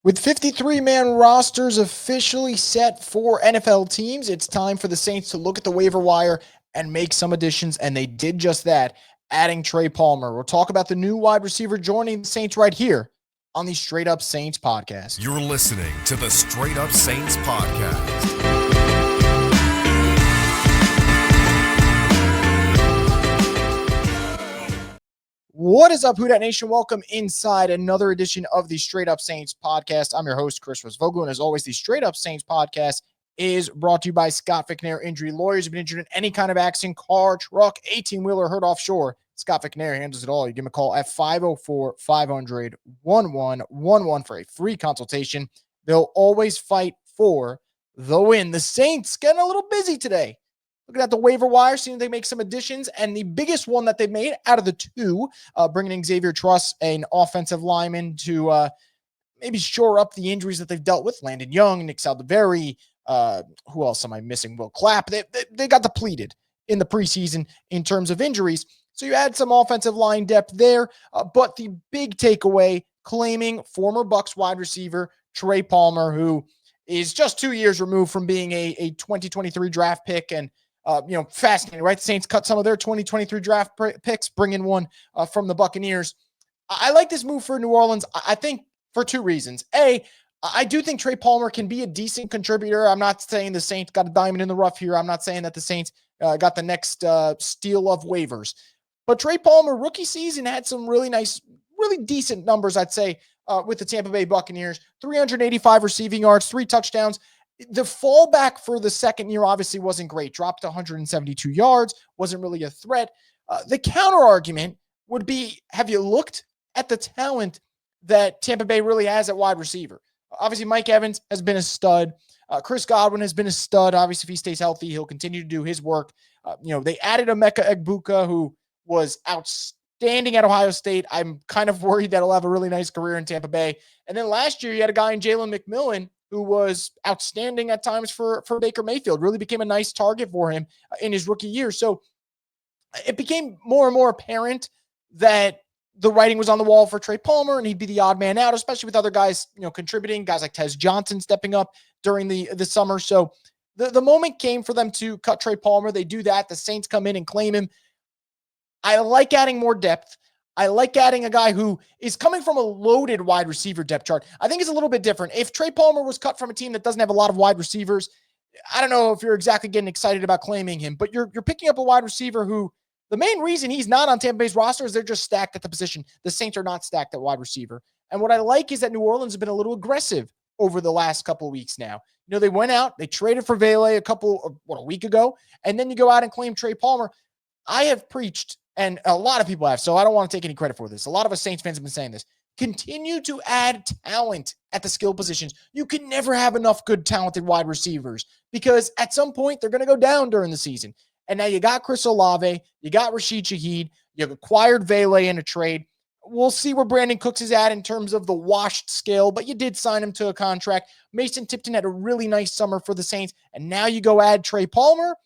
With 53-man rosters officially set for NFL teams, it's time for the Saints to look at the waiver wire and make some additions, and they did just that, adding Trey Palmer. We'll talk about the new wide receiver joining the Saints right here on the Straight Up Saints podcast. You're listening to the Straight Up Saints podcast. What is up, Who Dat Nation? Welcome inside another edition of the Straight Up Saints podcast. I'm your host, Chris Rosvogel, and as always, the Straight Up Saints podcast is brought to you by Scott McNair Injury Lawyers. You've been injured in any kind of accident, car, truck, 18-wheeler, hurt offshore. Scott McNair handles it all. You give him a call at 504-500-1111 for a free consultation. They'll always fight for the win. The Saints getting a little busy today. Looking at the waiver wire, seeing they make some additions, and the biggest one that they made out of the two, bringing in Xavier Truss, an offensive lineman, to maybe shore up the injuries that they've dealt with. Landon Young, Nick Saldiveri, who else am I missing? Will Clapp. They got depleted in the preseason in terms of injuries. So you add some offensive line depth there, but the big takeaway, claiming former Bucs wide receiver Trey Palmer, who is just 2 years removed from being a 2023 draft pick, and fascinating, right? The Saints cut some of their 2023 draft picks, bring in one from the Buccaneers. I like this move for New Orleans, I think, for two reasons. A, I do think Trey Palmer can be a decent contributor. I'm not saying the Saints got a diamond in the rough here. I'm not saying that the Saints got the next steal of waivers. But Trey Palmer, rookie season, had some really nice, really decent numbers, I'd say, with the Tampa Bay Buccaneers. 385 receiving yards, 3 touchdowns. The fallback for the second year obviously wasn't great. Dropped to 172 yards, wasn't really a threat. The counter argument would be, have you looked at the talent that Tampa Bay really has at wide receiver? Obviously, Mike Evans has been a stud. Chris Godwin has been a stud. Obviously, if he stays healthy, he'll continue to do his work. They added Emeka Egbuka, who was outstanding at Ohio State. I'm kind of worried that he'll have a really nice career in Tampa Bay. And then last year, you had a guy in Jalen McMillan who was outstanding at times for Baker Mayfield, really became a nice target for him in his rookie year. So it became more and more apparent that the writing was on the wall for Trey Palmer, and he'd be the odd man out, especially with other guys, contributing, guys like Tez Johnson stepping up during the summer. So the moment came for them to cut Trey Palmer. They do that. The Saints come in and claim him. I like adding more depth. I like adding a guy who is coming from a loaded wide receiver depth chart. I think it's a little bit different. If Trey Palmer was cut from a team that doesn't have a lot of wide receivers, I don't know if you're exactly getting excited about claiming him, but you're picking up a wide receiver who the main reason he's not on Tampa Bay's roster is they're just stacked at the position. The Saints are not stacked at wide receiver. And what I like is that New Orleans has been a little aggressive over the last couple of weeks now. They went out, they traded for Vele a week ago, and then you go out and claim Trey Palmer. I have preached, and a lot of people have, so I don't want to take any credit for this. A lot of us Saints fans have been saying this. Continue to add talent at the skill positions. You can never have enough good, talented wide receivers because at some point they're going to go down during the season. And now you got Chris Olave, you got Rashid Shaheed, you've acquired Vele in a trade. We'll see where Brandon Cooks is at in terms of the washed scale, but you did sign him to a contract. Mason Tipton had a really nice summer for the Saints, and now you go add Trey Palmer.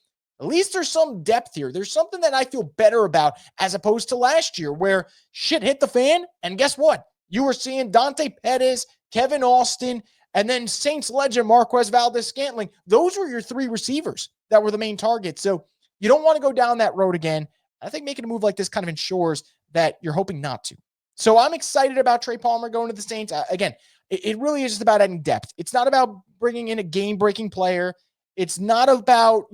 At least there's some depth here. There's something that I feel better about as opposed to last year where shit hit the fan. And guess what? You were seeing Dante Pettis, Kevin Austin, and then Saints legend Marquez Valdes-Scantling. Those were your 3 receivers that were the main targets. So you don't want to go down that road again. I think making a move like this kind of ensures that you're hoping not to. So I'm excited about Trey Palmer going to the Saints. Again, it really is just about adding depth. It's not about bringing in a game-breaking player. It's not about,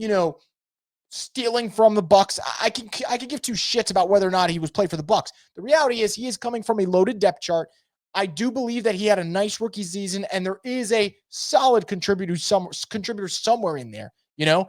stealing from the Bucs. I can give 2 shits about whether or not he was played for the Bucs. The reality is he is coming from a loaded depth chart. I do believe that he had a nice rookie season, and there is a solid contributor somewhere in there, and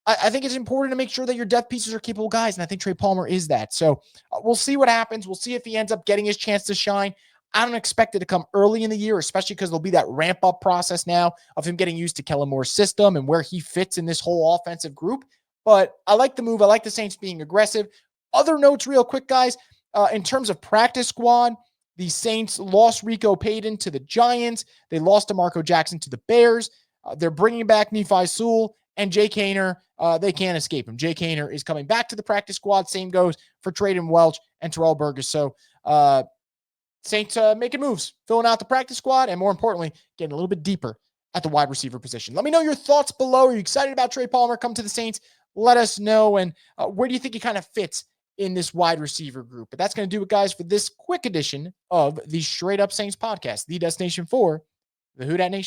I think it's important to make sure that your depth pieces are capable guys, and I think Trey Palmer is that. So we'll see what happens. We'll see if he ends up getting his chance to shine. I don't expect it to come early in the year, especially because there'll be that ramp-up process now of him getting used to Kellen Moore's system and where he fits in this whole offensive group. But I like the move. I like the Saints being aggressive. Other notes real quick, guys. In terms of practice squad, the Saints lost Rico Payton to the Giants. They lost DeMarco Jackson to the Bears. They're bringing back Nephi Sewell and Jake Haener. They can't escape him. Jake Haener is coming back to the practice squad. Same goes for Traden Welch and Terrell Burgess. So, Saints making moves, filling out the practice squad, and more importantly, getting a little bit deeper at the wide receiver position. Let me know your thoughts below. Are you excited about Trey Palmer come to the Saints? Let us know. And where do you think he kind of fits in this wide receiver group? But that's going to do it, guys, for this quick edition of the Straight Up Saints podcast, the destination for the Who Dat Nation.